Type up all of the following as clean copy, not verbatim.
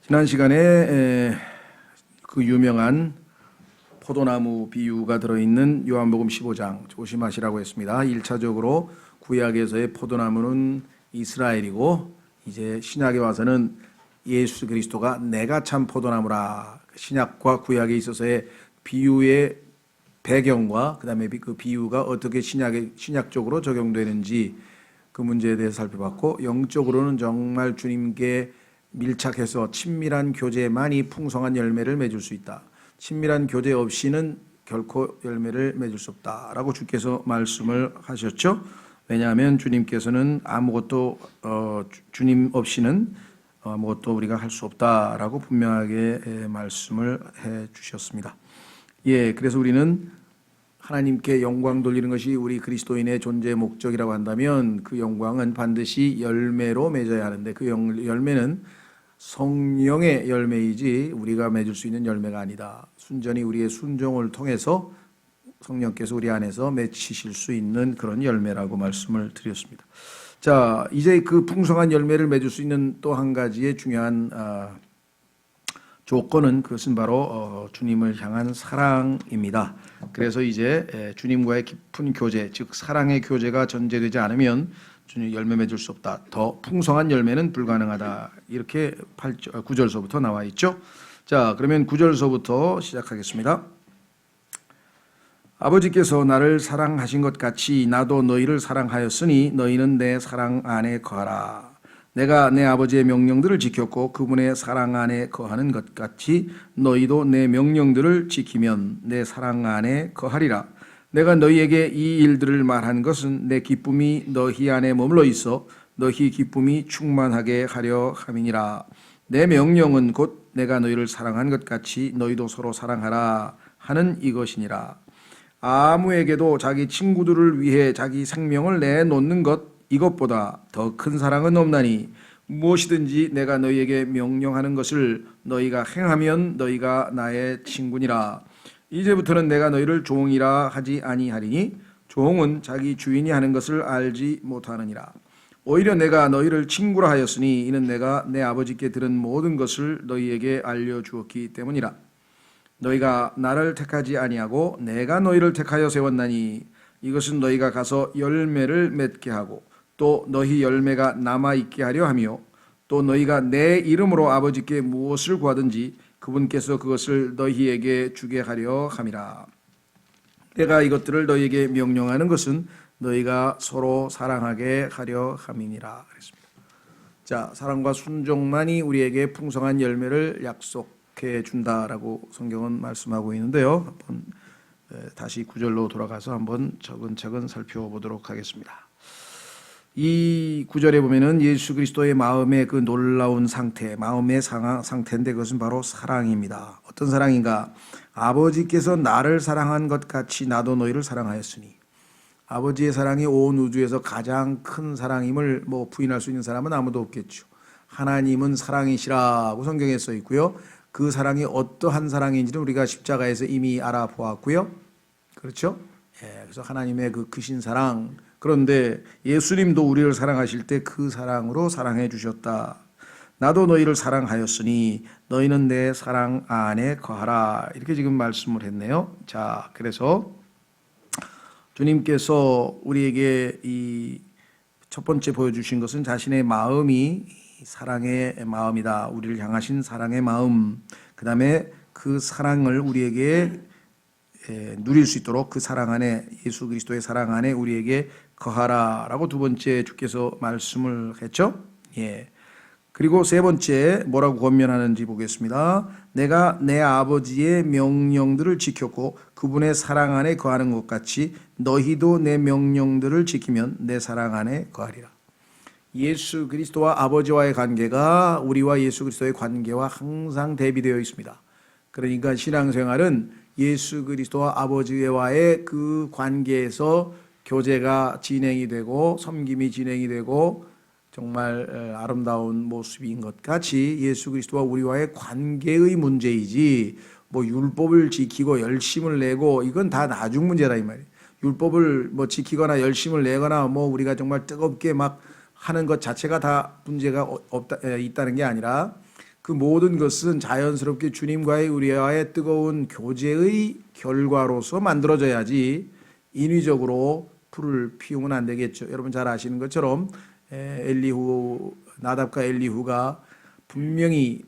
지난 시간에 그 유명한 포도나무 비유가 들어있는 요한복음 15장 조심하시라고 했습니다. 1차적으로 구약에서의 포도나무는 이스라엘이고 이제 신약에 와서는 예수 그리스도가 내가 참 포도나무라. 신약과 구약에 있어서의 비유의 배경과 그다음에 그 비유가 어떻게 신약적으로 적용되는지 그 문제에 대해서 살펴봤고, 영적으로는 정말 주님께 밀착해서 친밀한 교제만이 풍성한 열매를 맺을 수 있다. 친밀한 교제 없이는 결코 열매를 맺을 수 없다라고 주께서 말씀을 하셨죠. 왜냐하면 주님께서는 아무것도 주님 없이는 아무것도 우리가 할 수 없다라고 분명하게 말씀을 해 주셨습니다. 그래서 우리는 하나님께 영광 돌리는 것이 우리 그리스도인의 존재의 목적이라고 한다면 그 영광은 반드시 열매로 맺어야 하는데, 그 열매는 성령의 열매이지 우리가 맺을 수 있는 열매가 아니다. 순전히 우리의 순종을 통해서 성령께서 우리 안에서 맺히실 수 있는 그런 열매라고 말씀을 드렸습니다. 자, 이제 그 풍성한 열매를 맺을 수 있는 또 한 가지의 중요한 조건은, 그것은 바로 주님을 향한 사랑입니다. 그래서 이제 주님과의 깊은 교제, 즉 사랑의 교제가 전제되지 않으면 주님 열매 맺을 수 없다. 더 풍성한 열매는 불가능하다. 이렇게 9절서부터 나와 있죠. 자, 그러면 9절서부터 시작하겠습니다. 아버지께서 나를 사랑하신 것 같이 나도 너희를 사랑하였으니 너희는 내 사랑 안에 거하라. 내가 내 아버지의 명령들을 지켰고 그분의 사랑 안에 거하는 것 같이 너희도 내 명령들을 지키면 내 사랑 안에 거하리라. 내가 너희에게 이 일들을 말한 것은 내 기쁨이 너희 안에 머물러 있어 너희 기쁨이 충만하게 하려 함이니라. 내 명령은 곧 내가 너희를 사랑한 것 같이 너희도 서로 사랑하라 하는 이것이니라. 아무에게도 자기 친구들을 위해 자기 생명을 내놓는 것 이것보다 더 큰 사랑은 없나니 무엇이든지 내가 너희에게 명령하는 것을 너희가 행하면 너희가 나의 친구니라. 이제부터는 내가 너희를 종이라 하지 아니하리니 종은 자기 주인이 하는 것을 알지 못하느니라. 오히려 내가 너희를 친구라 하였으니 이는 내가 내 아버지께 들은 모든 것을 너희에게 알려주었기 때문이라. 너희가 나를 택하지 아니하고 내가 너희를 택하여 세웠나니 이것은 너희가 가서 열매를 맺게 하고 또 너희 열매가 남아있게 하려 하며 또 너희가 내 이름으로 아버지께 무엇을 구하든지 그분께서 그것을 너희에게 주게 하려 함이라. 내가 이것들을 너희에게 명령하는 것은 너희가 서로 사랑하게 하려 함이니라. 그랬습니다. 자, 사랑과 순종만이 우리에게 풍성한 열매를 약속해 준다라고 성경은 말씀하고 있는데요. 한번 다시 9절로 돌아가서 한번 차근차근 살펴보도록 하겠습니다. 이 구절에 보면은 예수 그리스도의 마음의 그 놀라운 상태, 마음의 상태인데 그것은 바로 사랑입니다. 어떤 사랑인가? 아버지께서 나를 사랑한 것 같이 나도 너희를 사랑하였으니. 아버지의 사랑이 온 우주에서 가장 큰 사랑임을 부인할 수 있는 사람은 아무도 없겠죠. 하나님은 사랑이시라고 성경에 써 있고요. 그 사랑이 어떠한 사랑인지는 우리가 십자가에서 이미 알아보았고요. 그렇죠? 그래서 하나님의 그 크신 사랑. 그런데 예수님도 우리를 사랑하실 때 그 사랑으로 사랑해 주셨다. 나도 너희를 사랑하였으니 너희는 내 사랑 안에 거하라. 이렇게 지금 말씀을 했네요. 자, 그래서 주님께서 우리에게 이 첫 번째 보여주신 것은 자신의 마음이 사랑의 마음이다. 우리를 향하신 사랑의 마음. 그 다음에 그 사랑을 우리에게 누릴 수 있도록 그 사랑 안에, 예수 그리스도의 사랑 안에 우리에게 거하라라고 두 번째 주께서 말씀을 했죠. 그리고 세 번째 뭐라고 권면하는지 보겠습니다. 내가 내 아버지의 명령들을 지켰고 그분의 사랑 안에 거하는 것 같이 너희도 내 명령들을 지키면 내 사랑 안에 거하리라. 예수 그리스도와 아버지와의 관계가 우리와 예수 그리스도의 관계와 항상 대비되어 있습니다. 그러니까 신앙생활은 예수 그리스도와 아버지와의 그 관계에서 교제가 진행이 되고 섬김이 진행이 되고 정말 아름다운 모습인 것 같이 예수 그리스도와 우리와의 관계의 문제이지 율법을 지키고 열심을 내고 이건 다 나중 문제다 이 말이에요. 율법을 지키거나 열심을 내거나 우리가 정말 뜨겁게 막 하는 것 자체가 다 문제가 있다는 게 아니라 그 모든 것은 자연스럽게 주님과의 우리와의 뜨거운 교제의 결과로서 만들어져야지 인위적으로 불을 피우면 안 되겠죠. 여러분 잘 아시는 것처럼 나답과 엘리후가 분명히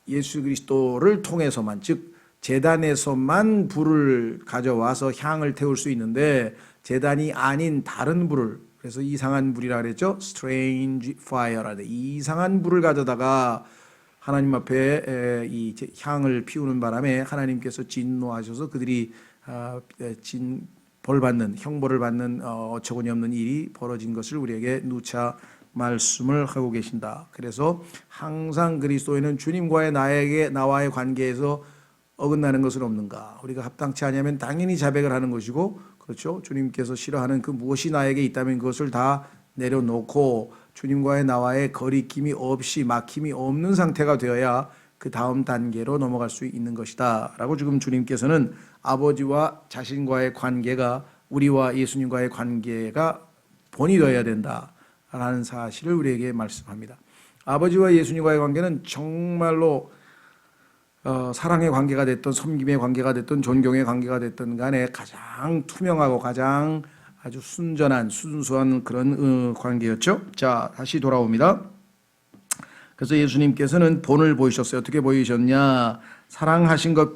예수 그리스도를 통해서만, 즉 제단에서만 불을 가져와서 향을 태울 수 있는데 제단이 아닌 다른 불을, 그래서 이상한 불이라 그랬죠. strange fire라 돼. 이상한 불을 가져다가 하나님 앞에 이 향을 피우는 바람에 하나님께서 진노하셔서 그들이 벌받는, 형벌을 받는 어처구니 없는 일이 벌어진 것을 우리에게 누차 말씀을 하고 계신다. 그래서 항상 그리스도에는 주님과의 나와의 관계에서 어긋나는 것은 없는가? 우리가 합당치 않으면 당연히 자백을 하는 것이고, 그렇죠? 주님께서 싫어하는 그 무엇이 나에게 있다면 그것을 다 내려놓고 주님과의 나와의 거리낌이 없이, 막힘이 없는 상태가 되어야 그 다음 단계로 넘어갈 수 있는 것이다 라고 지금 주님께서는 아버지와 자신과의 관계가, 우리와 예수님과의 관계가 본이 되어야 된다 라는 사실을 우리에게 말씀합니다. 아버지와 예수님과의 관계는 정말로 사랑의 관계가 됐든 섬김의 관계가 됐든 존경의 관계가 됐든 간에 가장 투명하고 가장 아주 순전한, 순수한 그런 관계였죠. 자, 다시 돌아옵니다. 그래서 예수님께서는 본을 보이셨어요. 어떻게 보이셨냐? 사랑하신 것,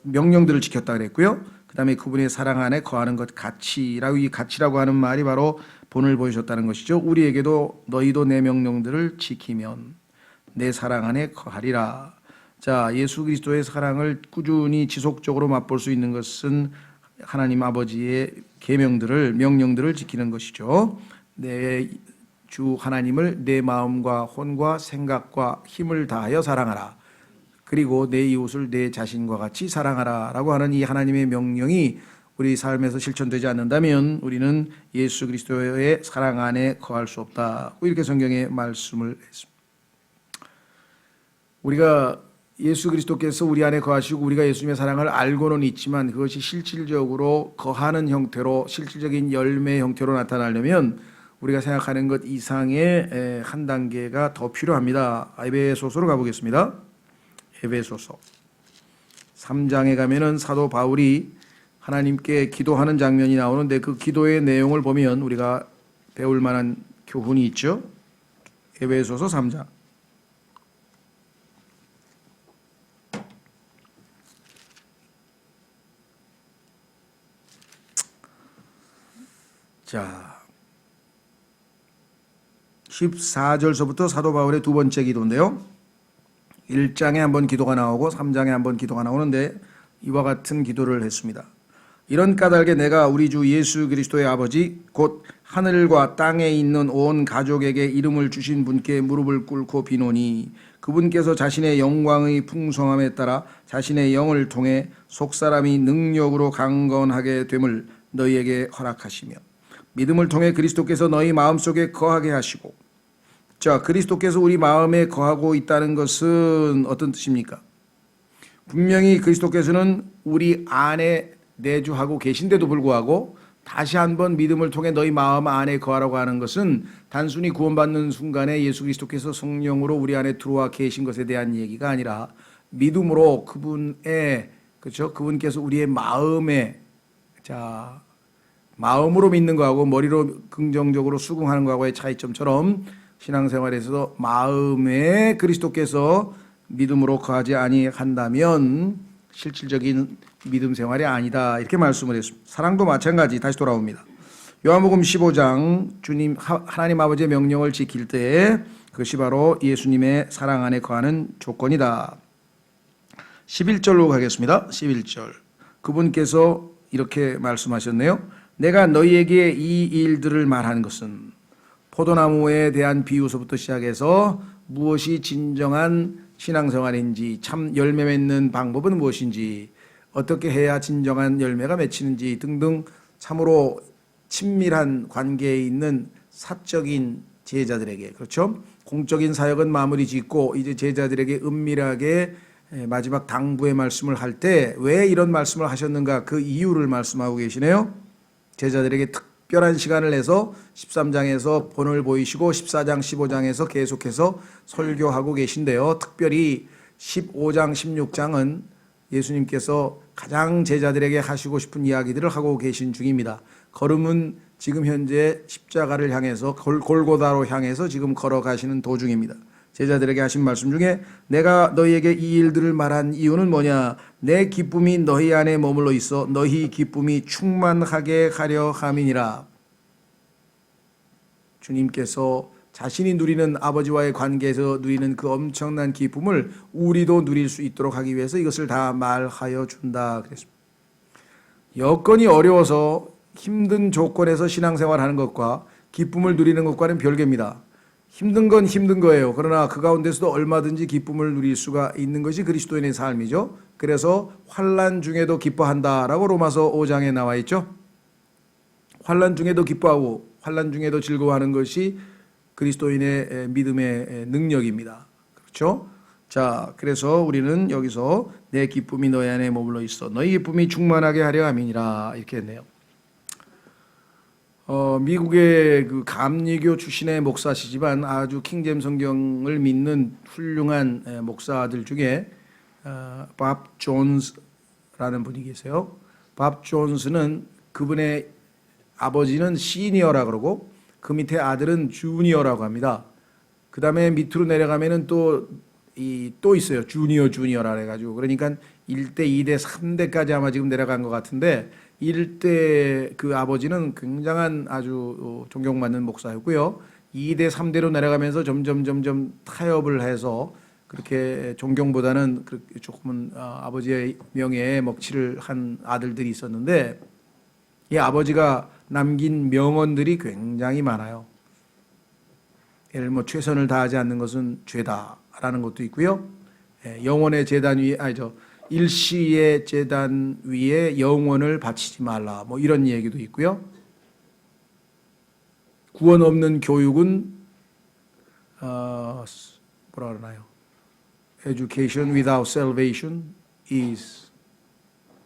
명령들을 지켰다 그랬고요. 그 다음에 그분의 사랑 안에 거하는 것, 가치라고, 이 가치라고 하는 말이 바로 본을 보이셨다는 것이죠. 우리에게도 너희도 내 명령들을 지키면 내 사랑 안에 거하리라. 자, 예수 그리스도의 사랑을 꾸준히 지속적으로 맛볼 수 있는 것은 하나님 아버지의 계명들을, 명령들을 지키는 것이죠. 내 주 하나님을 내 마음과 혼과 생각과 힘을 다하여 사랑하라. 그리고 내 이웃을 내 자신과 같이 사랑하라 라고 하는 이 하나님의 명령이 우리 삶에서 실천되지 않는다면 우리는 예수 그리스도의 사랑 안에 거할 수 없다. 이렇게 성경에 말씀을 했습니다. 우리가 예수 그리스도께서 우리 안에 거하시고 우리가 예수님의 사랑을 알고는 있지만 그것이 실질적으로 거하는 형태로, 실질적인 열매의 형태로 나타나려면 우리가 생각하는 것 이상의 한 단계가 더 필요합니다. 에베소서로 가보겠습니다. 에베소서 3장에 가면은 사도 바울이 하나님께 기도하는 장면이 나오는데 그 기도의 내용을 보면 우리가 배울 만한 교훈이 있죠. 에베소서 3장. 자, 14절서부터 사도 바울의 두 번째 기도인데요. 1장에 한번 기도가 나오고 3장에 한번 기도가 나오는데 이와 같은 기도를 했습니다. 이런 까닭에 내가 우리 주 예수 그리스도의 아버지 곧 하늘과 땅에 있는 온 가족에게 이름을 주신 분께 무릎을 꿇고 비노니 그분께서 자신의 영광의 풍성함에 따라 자신의 영을 통해 속사람이 능력으로 강건하게 됨을 너희에게 허락하시며 믿음을 통해 그리스도께서 너희 마음속에 거하게 하시고. 자, 그리스도께서 우리 마음에 거하고 있다는 것은 어떤 뜻입니까? 분명히 그리스도께서는 우리 안에 내주하고 계신데도 불구하고 다시 한번 믿음을 통해 너희 마음 안에 거하라고 하는 것은 단순히 구원받는 순간에 예수 그리스도께서 성령으로 우리 안에 들어와 계신 것에 대한 얘기가 아니라 믿음으로 그분의, 그렇죠? 그분께서 우리의 마음에, 자, 마음으로 믿는 거하고 머리로 긍정적으로 수긍하는 거하고의 차이점처럼 신앙생활에서도 마음에 그리스도께서 믿음으로 거하지 아니한다면 실질적인 믿음 생활이 아니다. 이렇게 말씀을 했습니다. 사랑도 마찬가지. 다시 돌아옵니다. 요한복음 15장 주님 하나님 아버지의 명령을 지킬 때 그것이 바로 예수님의 사랑 안에 거하는 조건이다. 11절로 가겠습니다. 11절. 그분께서 이렇게 말씀하셨네요. 내가 너희에게 이 일들을 말하는 것은 포도나무에 대한 비유서부터 시작해서 무엇이 진정한 신앙생활인지, 참 열매 맺는 방법은 무엇인지, 어떻게 해야 진정한 열매가 맺히는지 등등 참으로 친밀한 관계에 있는 사적인 제자들에게, 그렇죠? 공적인 사역은 마무리 짓고 이제 제자들에게 은밀하게 마지막 당부의 말씀을 할 때 왜 이런 말씀을 하셨는가 그 이유를 말씀하고 계시네요. 제자들에게 특별한 시간을 내서 13장에서 본을 보이시고 14장, 15장에서 계속해서 설교하고 계신데요. 특별히 15장, 16장은 예수님께서 가장 제자들에게 하시고 싶은 이야기들을 하고 계신 중입니다. 걸음은 지금 현재 십자가를 향해서 골고다로 향해서 지금 걸어가시는 도중입니다. 제자들에게 하신 말씀 중에 내가 너희에게 이 일들을 말한 이유는 뭐냐? 내 기쁨이 너희 안에 머물러 있어 너희 기쁨이 충만하게 하려 함이니라. 주님께서 자신이 누리는 아버지와의 관계에서 누리는 그 엄청난 기쁨을 우리도 누릴 수 있도록 하기 위해서 이것을 다 말하여 준다 그랬습니다. 여건이 어려워서 힘든 조건에서 신앙생활하는 것과 기쁨을 누리는 것과는 별개입니다. 힘든 건 힘든 거예요. 그러나 그 가운데서도 얼마든지 기쁨을 누릴 수가 있는 것이 그리스도인의 삶이죠. 그래서 환난 중에도 기뻐한다라고 로마서 5장에 나와 있죠. 환난 중에도 기뻐하고 환난 중에도 즐거워하는 것이 그리스도인의 믿음의 능력입니다. 그렇죠? 자, 그래서 우리는 여기서 내 기쁨이 너희 안에 머물러 있어 너희 기쁨이 충만하게 하려 함이니라 이렇게 했네요. 미국의 그 감리교 출신의 목사시지만 아주 킹제임 성경을 믿는 훌륭한 목사들 중에 밥 존스라는 분이 계세요. 밥 존스는 그분의 아버지는 시니어라 그러고 그 밑에 아들은 주니어라고 합니다. 그 다음에 밑으로 내려가면은 또 있어요. 주니어라 해가지고 그러니까 1대, 2대, 3대까지 아마 지금 내려간 것 같은데 1대 그 아버지는 굉장한 아주 존경받는 목사였고요. 2대, 3대로 내려가면서 점점 타협을 해서 그렇게 존경보다는 조금은 아버지의 명예에 먹칠을 한 아들들이 있었는데 이 아버지가 남긴 명언들이 굉장히 많아요. 예를 들면 최선을 다하지 않는 것은 죄다라는 것도 있고요. 영원의 제단 위에 일시의 제단 위에 영혼을 바치지 말라. 뭐 이런 얘기도 있고요. 구원 없는 교육은 뭐라 그러나요? Education without salvation is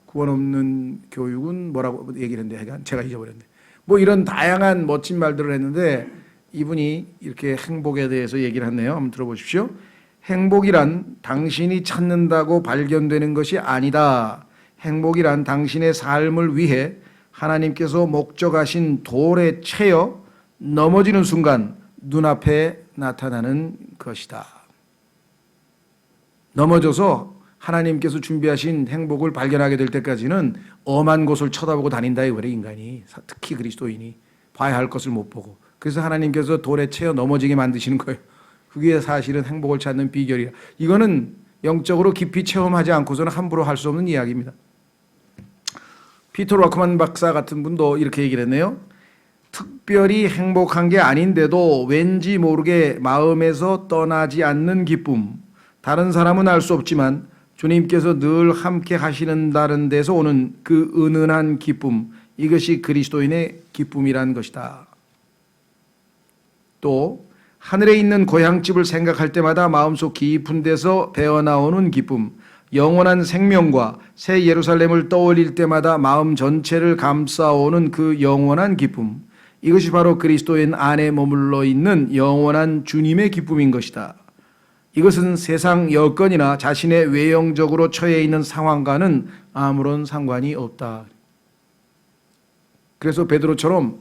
구원 없는 교육은 뭐라고 얘기를 했는데 제가 잊어버렸네. 뭐 이런 다양한 멋진 말들을 했는데 이분이 이렇게 행복에 대해서 얘기를 했네요. 한번 들어보십시오. 행복이란 당신이 찾는다고 발견되는 것이 아니다. 행복이란 당신의 삶을 위해 하나님께서 목적하신 돌에 채여 넘어지는 순간 눈앞에 나타나는 것이다. 넘어져서 하나님께서 준비하신 행복을 발견하게 될 때까지는 엄한 곳을 쳐다보고 다닌다 이거래 인간이. 특히 그리스도인이 봐야 할 것을 못 보고. 그래서 하나님께서 돌에 채여 넘어지게 만드시는 거예요. 그게 사실은 행복을 찾는 비결이야. 이거는 영적으로 깊이 체험하지 않고서는 함부로 할 수 없는 이야기입니다. 피터 락크만 박사 같은 분도 이렇게 얘기를 했네요. 특별히 행복한 게 아닌데도 왠지 모르게 마음에서 떠나지 않는 기쁨. 다른 사람은 알 수 없지만 주님께서 늘 함께 하시는 데서 오는 그 은은한 기쁨. 이것이 그리스도인의 기쁨이란 것이다. 또 하늘에 있는 고향집을 생각할 때마다 마음속 깊은 데서 배어나오는 기쁨, 영원한 생명과 새 예루살렘을 떠올릴 때마다 마음 전체를 감싸오는 그 영원한 기쁨, 이것이 바로 그리스도인 안에 머물러 있는 영원한 주님의 기쁨인 것이다. 이것은 세상 여건이나 자신의 외형적으로 처해 있는 상황과는 아무런 상관이 없다. 그래서 베드로처럼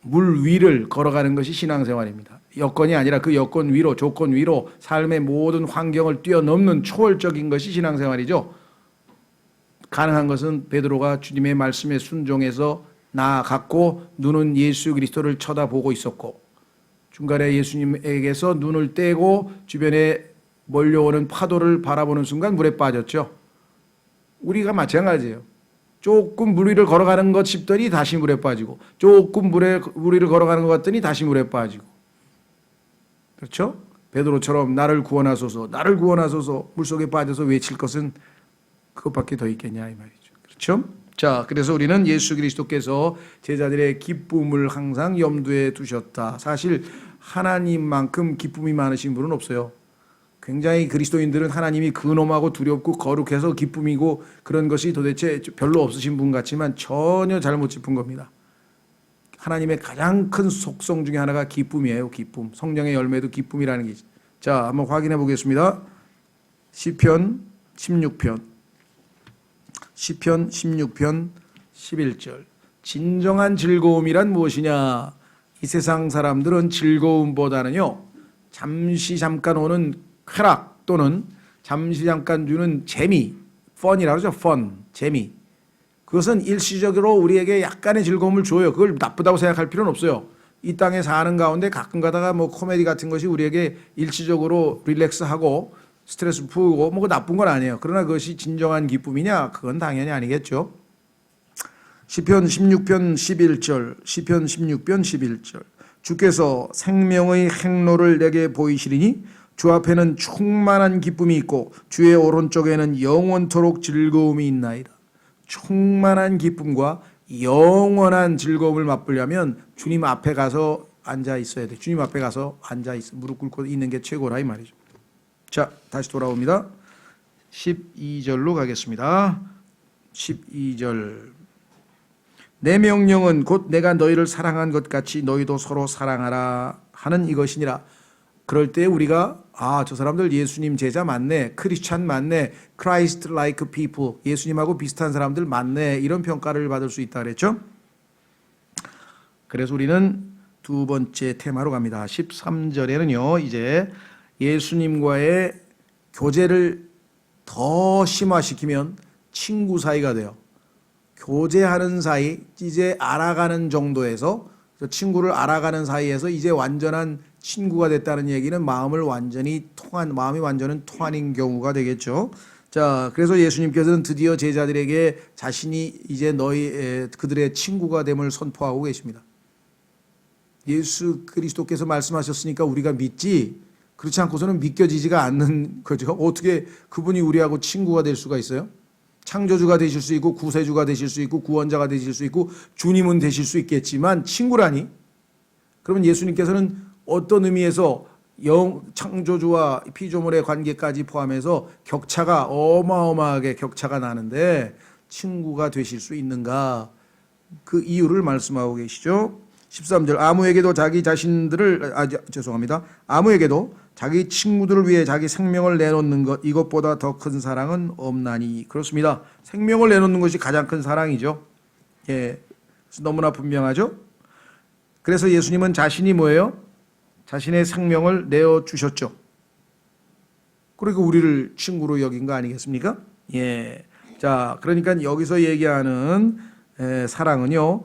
물 위를 걸어가는 것이 신앙생활입니다. 여건이 아니라 그 여건 위로, 조건 위로 삶의 모든 환경을 뛰어넘는 초월적인 것이 신앙생활이죠. 가능한 것은 베드로가 주님의 말씀에 순종해서 나아갔고 눈은 예수 그리스도를 쳐다보고 있었고 중간에 예수님에게서 눈을 떼고 주변에 몰려오는 파도를 바라보는 순간 물에 빠졌죠. 우리가 마찬가지예요. 조금 물 위를 걸어가는 것 싶더니 다시 물에 빠지고 조금 물 위를 걸어가는 것 같더니 다시 물에 빠지고 그렇죠? 베드로처럼 나를 구원하소서 나를 구원하소서 물속에 빠져서 외칠 것은 그것밖에 더 있겠냐 이 말이죠. 그렇죠? 자, 그래서 우리는 예수 그리스도께서 제자들의 기쁨을 항상 염두에 두셨다. 사실 하나님만큼 기쁨이 많으신 분은 없어요. 굉장히 그리스도인들은 하나님이 근엄하고 두렵고 거룩해서 기쁨이고 그런 것이 도대체 별로 없으신 분 같지만 전혀 잘못 짚은 겁니다. 하나님의 가장 큰 속성 중에 하나가 기쁨이에요. 기쁨. 성령의 열매도 기쁨이라는 게. 자, 한번 확인해 보겠습니다. 시편 16편 11절. 진정한 즐거움이란 무엇이냐? 이 세상 사람들은 즐거움보다는요, 잠깐 오는 쾌락 또는 잠깐 주는 재미, 펀이라고 그러죠. 펀, 재미. 그것은 일시적으로 우리에게 약간의 즐거움을 줘요. 그걸 나쁘다고 생각할 필요는 없어요. 이 땅에 사는 가운데 가끔 가다가 뭐 코미디 같은 것이 우리에게 일시적으로 릴렉스하고 스트레스 풀고 뭐 나쁜 건 아니에요. 그러나 그것이 진정한 기쁨이냐? 그건 당연히 아니겠죠. 시편 16편 11절, 시편 16편 11절. 주께서 생명의 행로를 내게 보이시리니 주 앞에는 충만한 기쁨이 있고 주의 오른쪽에는 영원토록 즐거움이 있나이다. 충만한 기쁨과 영원한 즐거움을 맛보려면 주님 앞에 가서 앉아 있어야 돼. 주님 앞에 가서 앉아 있어. 무릎 꿇고 있는 게 최고라 이 말이죠. 자, 다시 돌아옵니다. 12절로 가겠습니다. 12절. 내 명령은 곧 내가 너희를 사랑한 것 같이 너희도 서로 사랑하라 하는 이것이니라. 그럴 때 우리가 저 사람들 예수님 제자 맞네, 크리스찬 맞네, Christ like people, 예수님하고 비슷한 사람들 맞네, 이런 평가를 받을 수 있다 그랬죠. 그래서 우리는 두 번째 테마로 갑니다. 13절에는요 이제 예수님과의 교제를 더 심화시키면 친구 사이가 돼요. 교제하는 사이, 이제 알아가는 정도에서, 친구를 알아가는 사이에서 이제 완전한 친구가 됐다는 얘기는 마음이 완전히 통하는 경우가 되겠죠. 자, 그래서 예수님께서는 드디어 제자들에게 자신이 이제 그들의 친구가 됨을 선포하고 계십니다. 예수 그리스도께서 말씀하셨으니까 우리가 믿지, 그렇지 않고서는 믿겨지지가 않는 거죠. 어떻게 그분이 우리하고 친구가 될 수가 있어요? 창조주가 되실 수 있고 구세주가 되실 수 있고 구원자가 되실 수 있고 주님은 되실 수 있겠지만 친구라니? 그러면 예수님께서는 어떤 의미에서 창조주와 피조물의 관계까지 포함해서 격차가 어마어마하게 격차가 나는데 친구가 되실 수 있는가? 그 이유를 말씀하고 계시죠. 13절. 아무에게도 자기 친구들을 위해 자기 생명을 내놓는 것, 이것보다 더 큰 사랑은 없나니. 그렇습니다. 생명을 내놓는 것이 가장 큰 사랑이죠. 예, 너무나 분명하죠. 그래서 예수님은 자신이 뭐예요? 자신의 생명을 내어주셨죠. 그리고 우리를 친구로 여긴 거 아니겠습니까? 예. 자, 그러니까 여기서 얘기하는 사랑은요,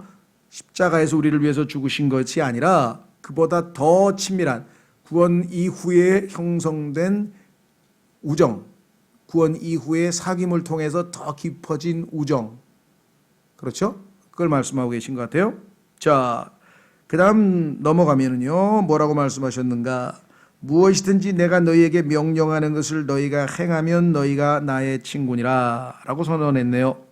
십자가에서 우리를 위해서 죽으신 것이 아니라 그보다 더 친밀한 구원 이후에 형성된 우정, 구원 이후의 사귐을 통해서 더 깊어진 우정, 그렇죠? 그걸 말씀하고 계신 것 같아요. 자, 그 다음 넘어가면은요, 뭐라고 말씀하셨는가? 무엇이든지 내가 너희에게 명령하는 것을 너희가 행하면 너희가 나의 친구니라 라고 선언했네요.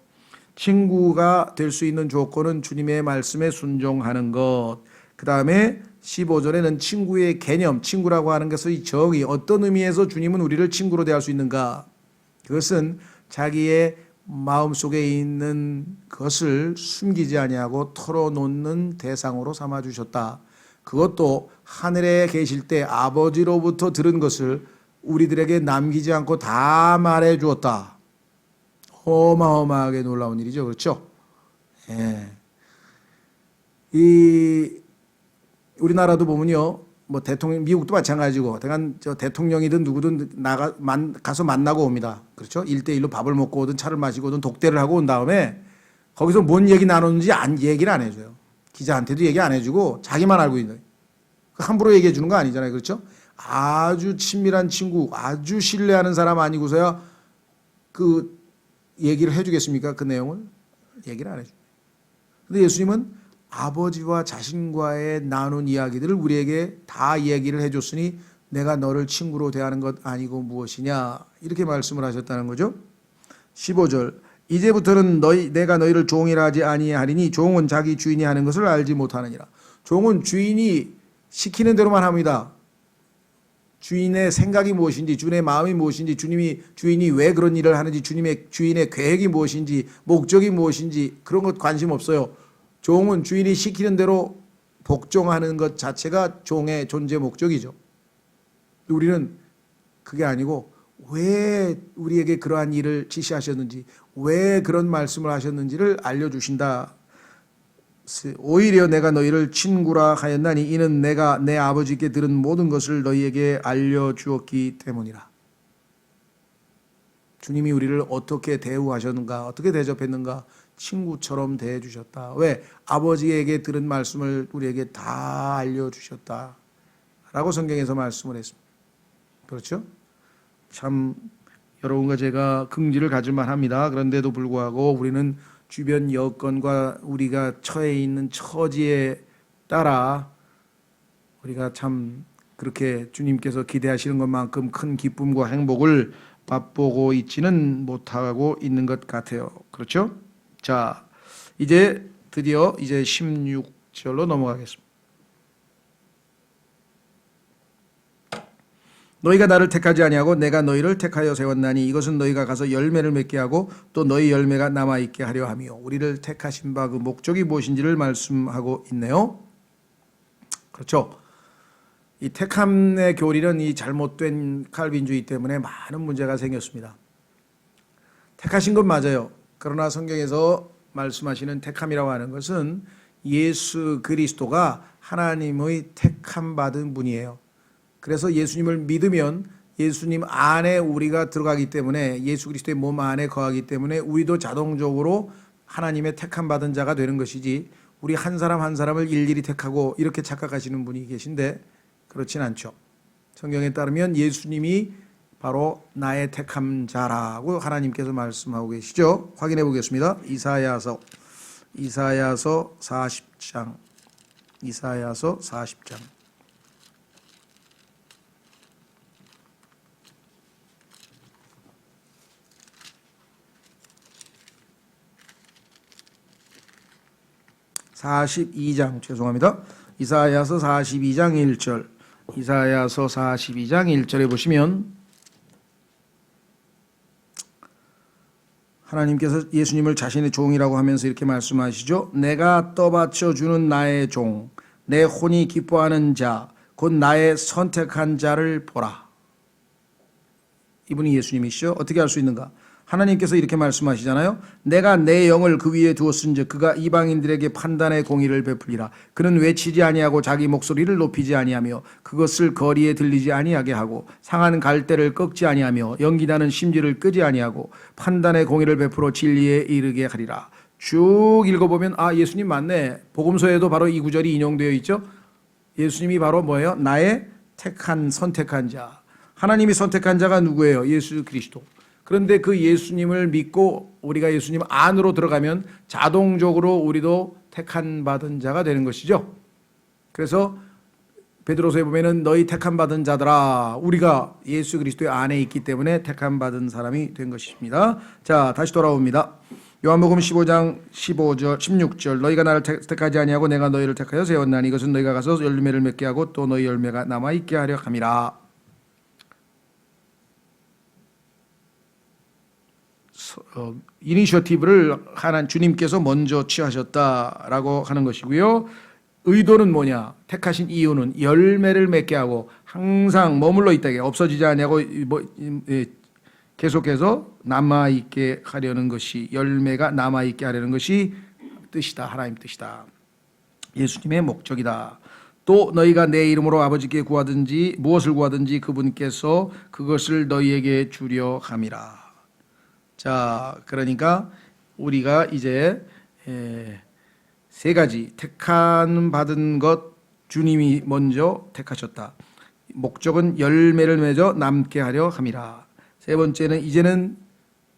친구가 될 수 있는 조건은 주님의 말씀에 순종하는 것. 그 다음에 15절에는 친구의 개념, 친구라고 하는 것의 정의, 어떤 의미에서 주님은 우리를 친구로 대할 수 있는가? 그것은 자기의 마음속에 있는 것을 숨기지 아니하고 털어놓는 대상으로 삼아주셨다. 그것도 하늘에 계실 때 아버지로부터 들은 것을 우리들에게 남기지 않고 다 말해 주었다. 어마어마하게 놀라운 일이죠. 그렇죠? 예. 우리나라도 보면요, 뭐 미국도 마찬가지고, 대통령이든 누구든 가서 만나고 옵니다. 그렇죠? 1대1로 밥을 먹고 오든 차를 마시고 오든 독대를 하고 온 다음에 거기서 뭔 얘기 나누는지 얘기를 안 해줘요. 기자한테도 얘기 안 해주고 자기만 알고 있는. 함부로 얘기해 주는 거 아니잖아요. 그렇죠? 아주 친밀한 친구, 아주 신뢰하는 사람 아니고서야 그 얘기를 해주겠습니까? 그 내용을? 얘기를 안 해줍니다. 근데 예수님은 아버지와 자신과의 나눈 이야기들을 우리에게 다 얘기를 해줬으니 내가 너를 친구로 대하는 것 아니고 무엇이냐, 이렇게 말씀을 하셨다는 거죠. 15절. 이제부터는 내가 너희를 종이라 하지 아니하리니 종은 자기 주인이 하는 것을 알지 못하느니라. 종은 주인이 시키는 대로만 합니다. 주인의 생각이 무엇인지, 주인의 마음이 무엇인지, 주인이 왜 그런 일을 하는지, 주인의 계획이 무엇인지, 목적이 무엇인지 그런 것 관심 없어요. 종은 주인이 시키는 대로 복종하는 것 자체가 종의 존재 목적이죠. 우리는 그게 아니고 왜 우리에게 그러한 일을 지시하셨는지, 왜 그런 말씀을 하셨는지를 알려주신다. 오히려 내가 너희를 친구라 하였나니 이는 내가 내 아버지께 들은 모든 것을 너희에게 알려주었기 때문이라. 주님이 우리를 어떻게 대우하셨는가, 어떻게 대접했는가, 친구처럼 대해주셨다. 왜? 아버지에게 들은 말씀을 우리에게 다 알려주셨다 라고 성경에서 말씀을 했습니다. 그렇죠? 참 여러분과 제가 긍지를 가질만 합니다. 그런데도 불구하고 우리는 주변 여건과 우리가 처해 있는 처지에 따라 우리가 참 그렇게 주님께서 기대하시는 것만큼 큰 기쁨과 행복을 맛보고 있지는 못하고 있는 것 같아요. 그렇죠? 자, 이제 드디어 이제 16절로 넘어가겠습니다. 너희가 나를 택하지 아니하고 내가 너희를 택하여 세웠나니 이것은 너희가 가서 열매를 맺게 하고 또 너희 열매가 남아있게 하려 함이요. 우리를 택하신 바 그 목적이 무엇인지를 말씀하고 있네요. 그렇죠. 이 택함의 교리는 이 잘못된 칼빈주의 때문에 많은 문제가 생겼습니다. 택하신 건 맞아요. 그러나 성경에서 말씀하시는 택함이라고 하는 것은 예수 그리스도가 하나님의 택함 받은 분이에요. 그래서 예수님을 믿으면 예수님 안에 우리가 들어가기 때문에, 예수 그리스도의 몸 안에 거하기 때문에 우리도 자동적으로 하나님의 택함 받은 자가 되는 것이지, 우리 한 사람 한 사람을 일일이 택하고 이렇게 착각하시는 분이 계신데 그렇진 않죠. 성경에 따르면 예수님이 바로 나의 택함 자라고 하나님께서 말씀하고 계시죠. 확인해 보겠습니다. 이사야서 40장. 이사야서 40장. 이사야서 42장 1절. 이사야서 42장 1절에 보시면 하나님께서 예수님을 자신의 종이라고 하면서 이렇게 말씀하시죠. 내가 떠받쳐 주는 나의 종, 내 혼이 기뻐하는 자, 곧 나의 선택한 자를 보라. 이분이 예수님이시죠. 어떻게 할 수 있는가? 하나님께서 이렇게 말씀하시잖아요. 내가 내 영을 그 위에 두었은즉 그가 이방인들에게 판단의 공의를 베풀리라. 그는 외치지 아니하고 자기 목소리를 높이지 아니하며 그것을 거리에 들리지 아니하게 하고 상한 갈대를 꺾지 아니하며 연기나는 심지를 끄지 아니하고 판단의 공의를 베풀어 진리에 이르게 하리라. 쭉 읽어보면 예수님 맞네. 복음서에도 바로 이 구절이 인용되어 있죠. 예수님이 바로 뭐예요? 나의 택한 선택한 자. 하나님이 선택한 자가 누구예요? 예수 그리스도. 그런데 그 예수님을 믿고 우리가 예수님 안으로 들어가면 자동적으로 우리도 택한 받은 자가 되는 것이죠. 그래서 베드로서에 보면은 너희 택한 받은 자들아, 우리가 예수 그리스도의 안에 있기 때문에 택한 받은 사람이 된 것입니다. 자, 다시 돌아옵니다. 요한복음 15장 15절 16절. 너희가 나를 택하지 아니하고 내가 너희를 택하여 세웠나니 이것은 너희가 가서 열매를 맺게 하고 또 너희 열매가 남아 있게 하려 함이라. 이니셔티브를 하나님 주님께서 먼저 취하셨다라고 하는 것이고요. 의도는 뭐냐? 택하신 이유는 열매를 맺게 하고 항상 머물러 있다게 없어지지 않냐고 계속해서 남아 있게 하려는 것이, 열매가 남아 있게 하려는 것이 뜻이다. 하나님 뜻이다. 예수님의 목적이다. 또 너희가 내 이름으로 아버지께 구하든지 무엇을 구하든지 그분께서 그것을 너희에게 주려 함이라. 자, 그러니까 우리가 이제 세 가지 택한 받은 것, 주님이 먼저 택하셨다. 목적은 열매를 맺어 남게 하려 함이라. 세 번째는 이제는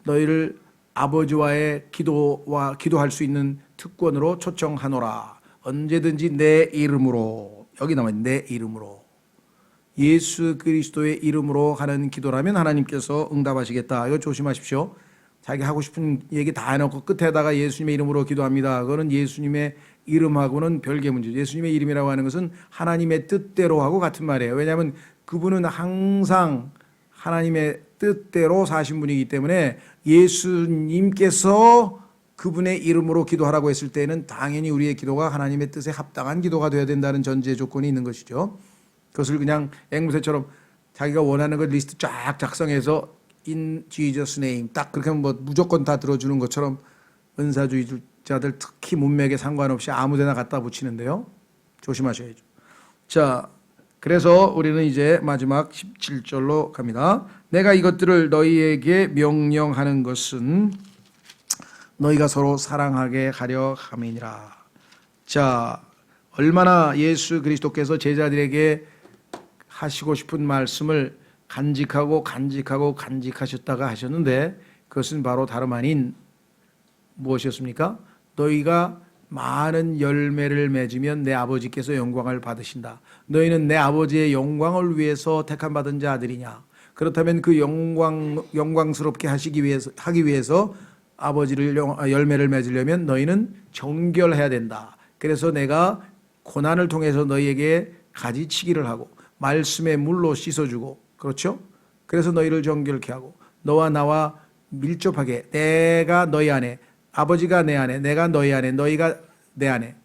너희를 아버지와의 기도할 수 있는 특권으로 초청하노라. 언제든지 내 이름으로, 여기 나와요. 내 이름으로. 예수 그리스도의 이름으로 하는 기도라면 하나님께서 응답하시겠다. 이거 조심하십시오. 자기 하고 싶은 얘기 다 해놓고 끝에다가 예수님의 이름으로 기도합니다. 그거는 예수님의 이름하고는 별개 문제죠. 예수님의 이름이라고 하는 것은 하나님의 뜻대로 하고 같은 말이에요. 왜냐하면 그분은 항상 하나님의 뜻대로 사신 분이기 때문에 예수님께서 그분의 이름으로 기도하라고 했을 때에는 당연히 우리의 기도가 하나님의 뜻에 합당한 기도가 되어야 된다는 전제 조건이 있는 것이죠. 그것을 그냥 앵무새처럼 자기가 원하는 것 리스트 쫙 작성해서 in Jesus name 딱 그렇게 하면 뭐 무조건 다 들어주는 것처럼 은사주의자들 특히 문맥에 상관없이 아무데나 갖다 붙이는데요. 조심하셔야죠. 자, 그래서 우리는 이제 마지막 17절로 갑니다. 내가 이것들을 너희에게 명령하는 것은 너희가 서로 사랑하게 하려 함이니라. 자, 얼마나 예수 그리스도께서 제자들에게 하시고 싶은 말씀을 간직하셨다가 하셨는데 그것은 바로 다름 아닌 무엇이었습니까? 너희가 많은 열매를 맺으면 내 아버지께서 영광을 받으신다. 너희는 내 아버지의 영광을 위해서 택함 받은 자들이냐? 그렇다면 그 영광스럽게 하기 위해서 아버지를 열매를 맺으려면 너희는 정결해야 된다. 그래서 내가 고난을 통해서 너희에게 가지치기를 하고 말씀의 물로 씻어주고, 그렇죠? 그래서 너희를 정결케 하고 너와 나와 밀접하게, 내가 너희 안에, 아버지가 내 안에, 내가 너희 안에, 너희가 내 안에,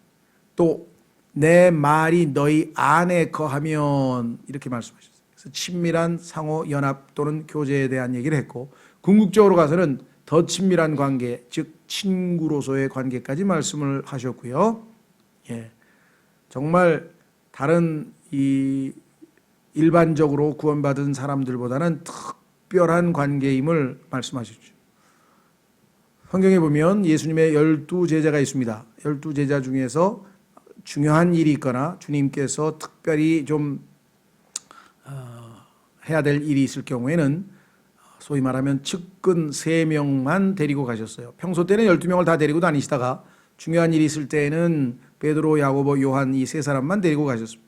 또 내 말이 너희 안에 거하면, 이렇게 말씀하셨어요. 그래서 친밀한 상호 연합 또는 교제에 대한 얘기를 했고, 궁극적으로 가서는 더 친밀한 관계, 즉 친구로서의 관계까지 말씀을 하셨고요. 예, 정말 다른 이 일반적으로 구원받은 사람들보다는 특별한 관계임을 말씀하셨죠. 성경에 보면 예수님의 12제자가 있습니다. 12제자 중에서 중요한 일이 있거나 주님께서 특별히 좀 해야 될 일이 있을 경우에는 소위 말하면 측근 3명만 데리고 가셨어요. 평소 때는 12명을 다 데리고 다니시다가 중요한 일이 있을 때는 베드로, 야고보, 요한 이 3사람만 데리고 가셨습니다.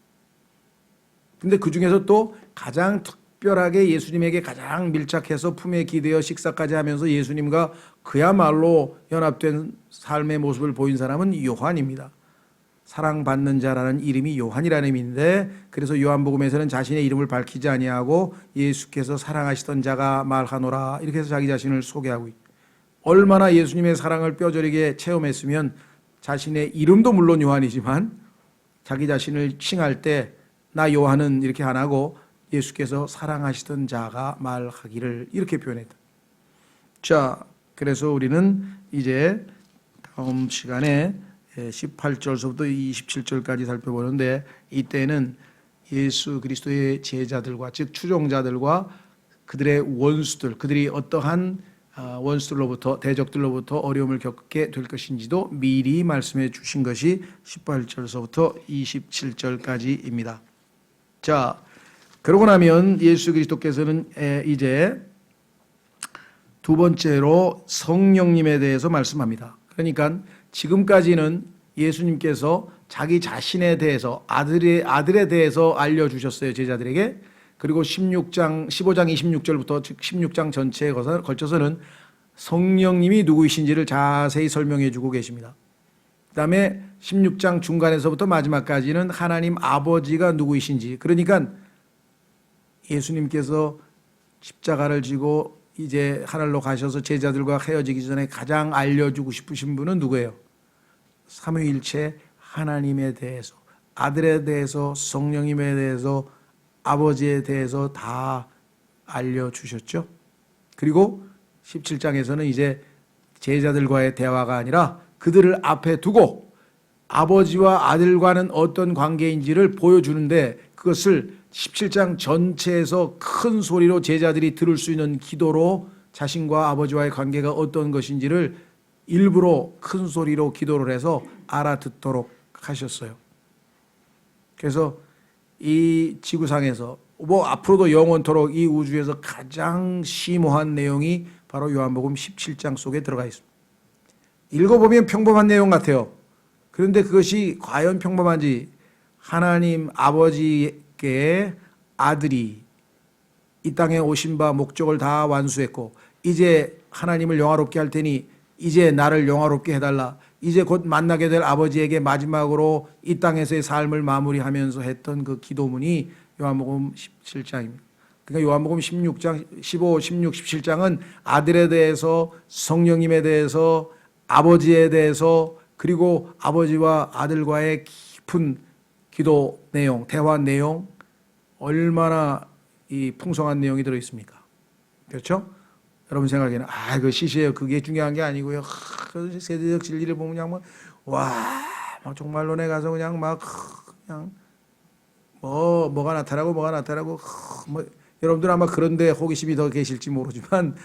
근데 그 중에서 또 가장 특별하게 예수님에게 가장 밀착해서 품에 기대어 식사까지 하면서 예수님과 그야말로 연합된 삶의 모습을 보인 사람은 요한입니다. 사랑받는 자라는 이름이 요한이라는 의미인데, 그래서 요한복음에서는 자신의 이름을 밝히지 아니하고 예수께서 사랑하시던 자가 말하노라, 이렇게 해서 자기 자신을 소개하고 있다. 얼마나 예수님의 사랑을 뼈저리게 체험했으면 자신의 이름도 물론 요한이지만 자기 자신을 칭할 때 나 요한은 이렇게 안 하고 예수께서 사랑하시던 자가 말하기를 이렇게 표현했다. 자, 그래서 우리는 이제 다음 시간에 18절서부터 27절까지 살펴보는데, 이때는 예수 그리스도의 제자들과, 즉 추종자들과 그들의 원수들, 그들이 어떠한 원수들로부터, 대적들로부터 어려움을 겪게 될 것인지도 미리 말씀해 주신 것이 18절서부터 27절까지입니다. 자, 그러고 나면 예수 그리스도께서는 이제 두 번째로 성령님에 대해서 말씀합니다. 그러니까 지금까지는 예수님께서 자기 자신에 대해서, 아들에 대해서 알려주셨어요, 제자들에게. 그리고 15장 26절부터, 즉 16장 전체에 걸쳐서는 성령님이 누구이신지를 자세히 설명해 주고 계십니다. 그 다음에 16장 중간에서부터 마지막까지는 하나님 아버지가 누구이신지, 그러니까 예수님께서 십자가를 지고 이제 하늘로 가셔서 제자들과 헤어지기 전에 가장 알려주고 싶으신 분은 누구예요? 삼위일체 하나님에 대해서, 아들에 대해서, 성령님에 대해서, 아버지에 대해서 다 알려주셨죠. 그리고 17장에서는 이제 제자들과의 대화가 아니라 그들을 앞에 두고 아버지와 아들과는 어떤 관계인지를 보여주는데, 그것을 17장 전체에서 큰 소리로 제자들이 들을 수 있는 기도로 자신과 아버지와의 관계가 어떤 것인지를 일부러 큰 소리로 기도를 해서 알아듣도록 하셨어요. 그래서 이 지구상에서 앞으로도 영원토록 이 우주에서 가장 심오한 내용이 바로 요한복음 17장 속에 들어가 있습니다. 읽어보면 평범한 내용 같아요. 그런데 그것이 과연 평범한지, 하나님 아버지께 아들이 이 땅에 오신 바 목적을 다 완수했고 이제 하나님을 영화롭게 할 테니 이제 나를 영화롭게 해달라, 이제 곧 만나게 될 아버지에게 마지막으로 이 땅에서의 삶을 마무리하면서 했던 그 기도문이 요한복음 17장입니다. 그러니까 요한복음 16장, 15, 16, 17장은 아들에 대해서, 성령님에 대해서, 아버지에 대해서 그리고 아버지와 아들과의 깊은 기도 내용, 대화 내용 얼마나 이 풍성한 내용이 들어 있습니까? 그렇죠? 여러분 생각에는 그 시시해요. 그게 중요한 게 아니고요. 그 세대적 진리를 보면 그냥 막 정말로 내 가서 그냥 그냥 뭐가 나타나고 여러분들 아마 그런데 호기심이 더 계실지 모르지만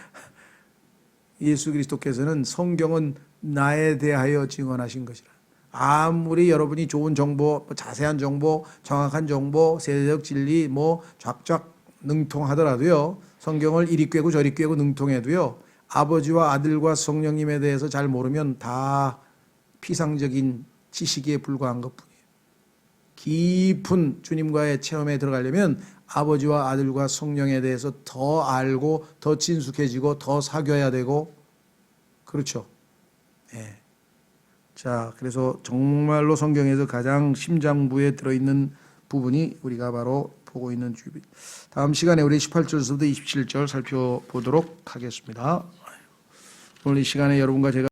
예수 그리스도께서는 성경은 나에 대하여 증언하신 것이라. 아무리 여러분이 좋은 정보, 자세한 정보, 정확한 정보, 세대적 진리 쫙쫙 능통하더라도요. 성경을 이리 꿰고 저리 꿰고 능통해도요. 아버지와 아들과 성령님에 대해서 잘 모르면 다 피상적인 지식에 불과한 것뿐이에요. 깊은 주님과의 체험에 들어가려면 아버지와 아들과 성령에 대해서 더 알고 더 친숙해지고 더 사귀어야 되고 그렇죠. 예. 자, 그래서 정말로 성경에서 가장 심장부에 들어있는 부분이 우리가 바로 보고 있는 주입니다. 다음 시간에 우리 18절에서부터 27절 살펴보도록 하겠습니다. 오늘 이 시간에 여러분과 제가